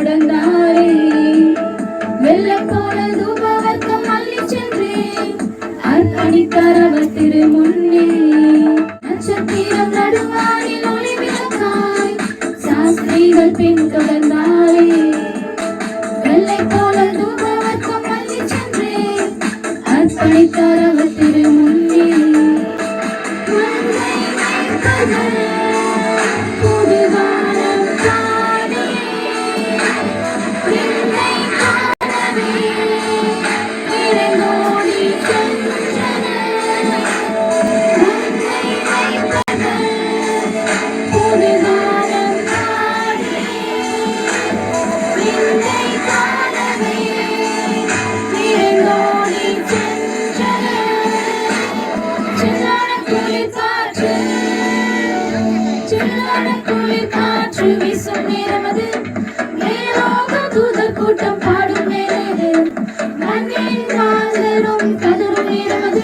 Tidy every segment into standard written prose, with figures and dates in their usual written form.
தொடர்ந்தாரே. வெள்ளை போல தூபவர்க்கம் அள்ளி சென்றே அர்ப்பணித்தார் அவர் திரு முன்னே. நட்சத்திரம் நடுவானில் ஒளி விளக்காய் சாஸ்திரிகள் பின் தொடர்ந்தாரே. வெள்ளை போல தூபவர்க்கம் அள்ளி சென்றே அர்ப்பணித்தார் அவர் திரு முன்னே. கூட்டம் பாடும் நேரது மண்ணின் மாந்தரும் கதரும் நேரது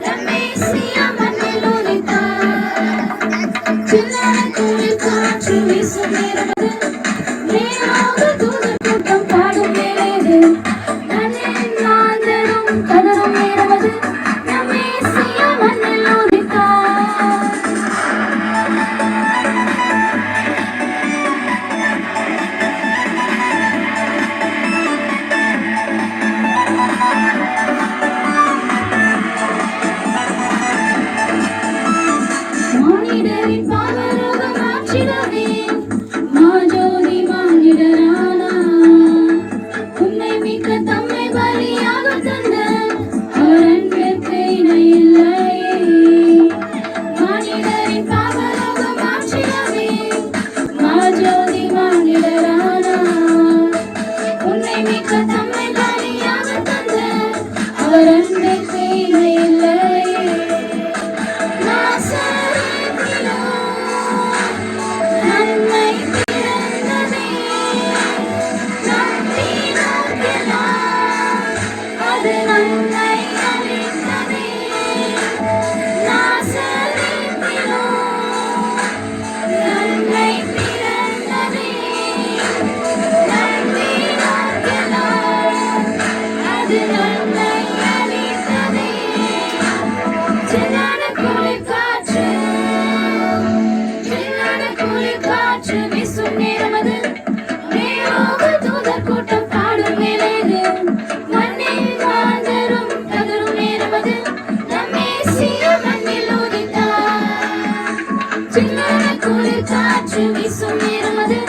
ரமேசியா மண்ணில் ஒலித்தார். சில்லான குளிர் காற்று வீசும் நேரது மேலாக தூதர் கூட்டம் பாடும் நேரது மண்ணின் மாந்தரும் கதரும் நேரது ரமேசியா மண்ணில் ஒலித்தார். மானிடரின் பாவரோகம் மாற்றிடவே மாஜோதி மானிடரானார். உம்மை மீட்க தம்மை பலியாக தந்த அவர் அன்பிற்கு இணையில்லையே. மானிடரின் பாவரோகம் மாற்றிடவே மாஜோதி மானிடரானார். உம்மை மீட்க தம்மை பலியாக தந்த அவர் அன்பிற்கு இணையில்லையே. கூட்டம் பாடும் மேலேது மண்ணின் மாந்தரும் கதரும் நேரமது ரமேசியா மண்ணில் உதித்தார். சில்லான குளிர் காற்று வீசும் நேரமது